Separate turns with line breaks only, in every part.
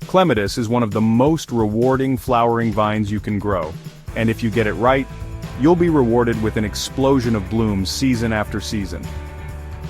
Clematis is one of the most rewarding flowering vines you can grow, and if you get it right, you'll be rewarded with an explosion of blooms season after season.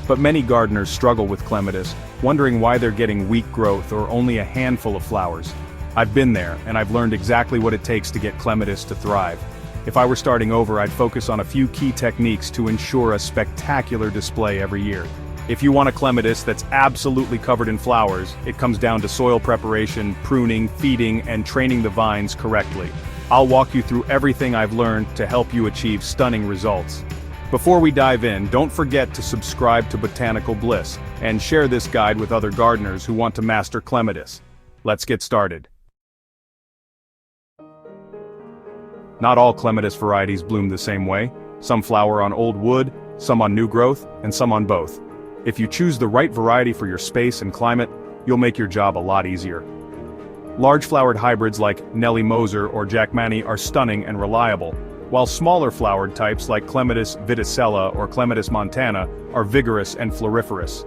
But many gardeners struggle with clematis, wondering why they're getting weak growth or only a handful of flowers. I've been there, and I've learned exactly what it takes to get clematis to thrive. If I were starting over, I'd focus on a few key techniques to ensure a spectacular display every year. If you want a clematis that's absolutely covered in flowers, it comes down to soil preparation, pruning, feeding, and training the vines correctly. I'll walk you through everything I've learned to help you achieve stunning results. Before we dive in, don't forget to subscribe to Botanical Bliss, and share this guide with other gardeners who want to master clematis. Let's get started. Not all clematis varieties bloom the same way. Some flower on old wood, some on new growth, and some on both. If you choose the right variety for your space and climate, you'll make your job a lot easier. Large-flowered hybrids like Nellie Moser or Jackmanii are stunning and reliable, while smaller flowered types like Clematis viticella or Clematis montana are vigorous and floriferous.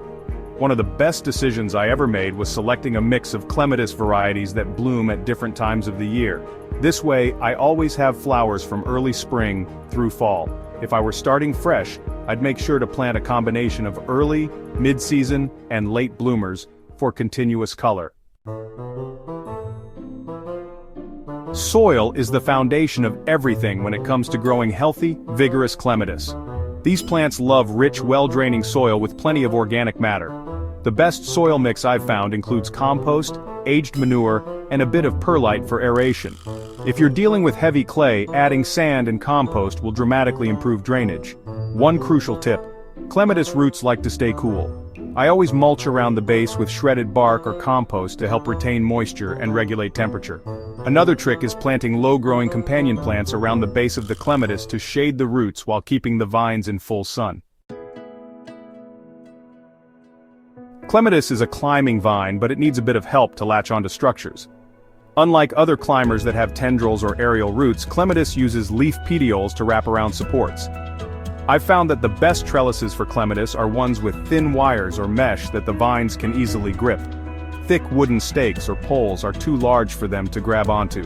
One of the best decisions I ever made was selecting a mix of clematis varieties that bloom at different times of the year. This way, I always have flowers from early spring through fall. If I were starting fresh, I'd make sure to plant a combination of early, mid-season, and late bloomers for continuous color. Soil is the foundation of everything when it comes to growing healthy, vigorous clematis. These plants love rich, well-draining soil with plenty of organic matter. The best soil mix I've found includes compost, aged manure, and a bit of perlite for aeration. If you're dealing with heavy clay, adding sand and compost will dramatically improve drainage. One crucial tip: clematis roots like to stay cool. I always mulch around the base with shredded bark or compost to help retain moisture and regulate temperature. Another trick is planting low-growing companion plants around the base of the clematis to shade the roots while keeping the vines in full sun. Clematis is a climbing vine, but it needs a bit of help to latch onto structures. Unlike other climbers that have tendrils or aerial roots, clematis uses leaf petioles to wrap around supports. I've found that the best trellises for clematis are ones with thin wires or mesh that the vines can easily grip. Thick wooden stakes or poles are too large for them to grab onto.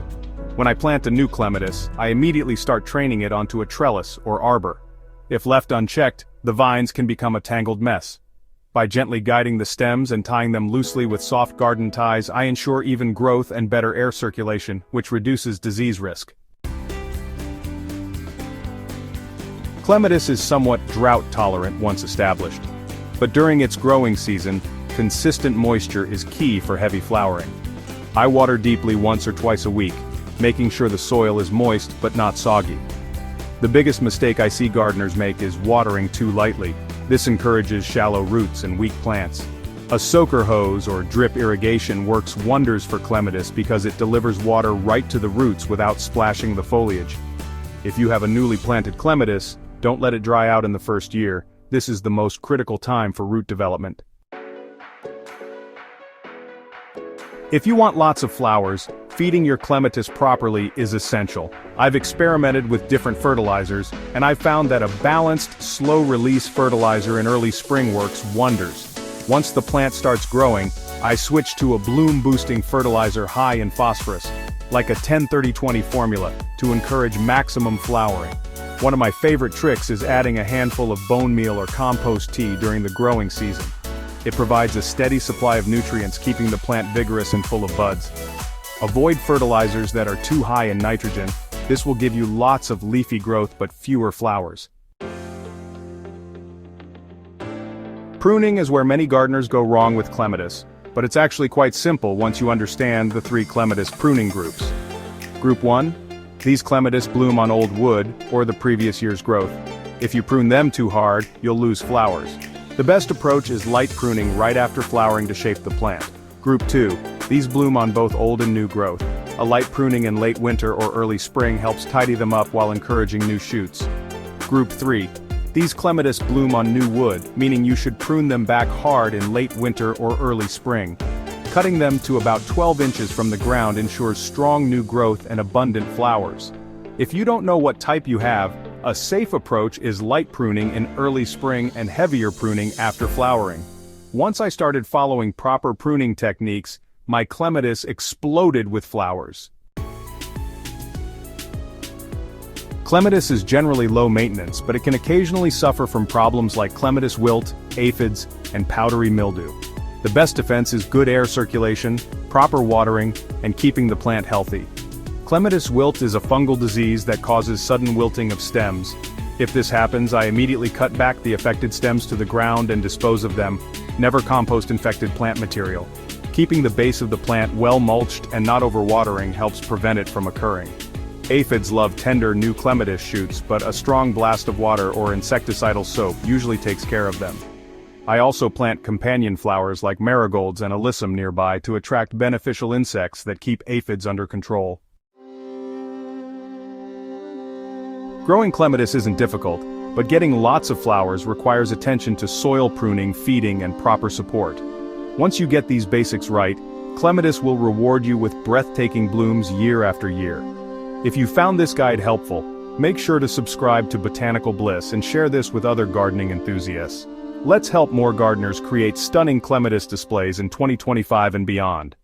When I plant a new clematis, I immediately start training it onto a trellis or arbor. If left unchecked, the vines can become a tangled mess. By gently guiding the stems and tying them loosely with soft garden ties, I ensure even growth and better air circulation, which reduces disease risk. Clematis is somewhat drought-tolerant once established. But during its growing season, consistent moisture is key for heavy flowering. I water deeply once or twice a week, making sure the soil is moist but not soggy. The biggest mistake I see gardeners make is watering too lightly. This encourages shallow roots and weak plants. A soaker hose or drip irrigation works wonders for clematis because it delivers water right to the roots without splashing the foliage. If you have a newly planted clematis, don't let it dry out in the first year. This is the most critical time for root development. If you want lots of flowers, feeding your clematis properly is essential. I've experimented with different fertilizers, and I've found that a balanced, slow-release fertilizer in early spring works wonders. Once the plant starts growing, I switch to a bloom-boosting fertilizer high in phosphorus, like a 10-30-20 formula, to encourage maximum flowering. One of my favorite tricks is adding a handful of bone meal or compost tea during the growing season. It provides a steady supply of nutrients, keeping the plant vigorous and full of buds. Avoid fertilizers that are too high in nitrogen. This will give you lots of leafy growth but fewer flowers. Pruning is where many gardeners go wrong with clematis, but it's actually quite simple once you understand the 3 clematis pruning groups. Group 1. These clematis bloom on old wood or the previous year's growth. If you prune them too hard, you'll lose flowers. The best approach is light pruning right after flowering to shape the plant. Group 2. These bloom on both old and new growth. A light pruning in late winter or early spring helps tidy them up while encouraging new shoots. Group 3. These clematis bloom on new wood, meaning you should prune them back hard in late winter or early spring. Cutting them to about 12 inches from the ground ensures strong new growth and abundant flowers. If you don't know what type you have, a safe approach is light pruning in early spring and heavier pruning after flowering. Once I started following proper pruning techniques, my clematis exploded with flowers. Clematis is generally low maintenance, but it can occasionally suffer from problems like clematis wilt, aphids, and powdery mildew. The best defense is good air circulation, proper watering, and keeping the plant healthy. Clematis wilt is a fungal disease that causes sudden wilting of stems. If this happens, I immediately cut back the affected stems to the ground and dispose of them. Never compost infected plant material. Keeping the base of the plant well mulched and not overwatering helps prevent it from occurring. Aphids love tender new clematis shoots, but a strong blast of water or insecticidal soap usually takes care of them. I also plant companion flowers like marigolds and alyssum nearby to attract beneficial insects that keep aphids under control. Growing clematis isn't difficult, but getting lots of flowers requires attention to soil pruning, feeding, and proper support. Once you get these basics right, clematis will reward you with breathtaking blooms year after year. If you found this guide helpful, make sure to subscribe to Botanical Bliss and share this with other gardening enthusiasts. Let's help more gardeners create stunning clematis displays in 2025 and beyond.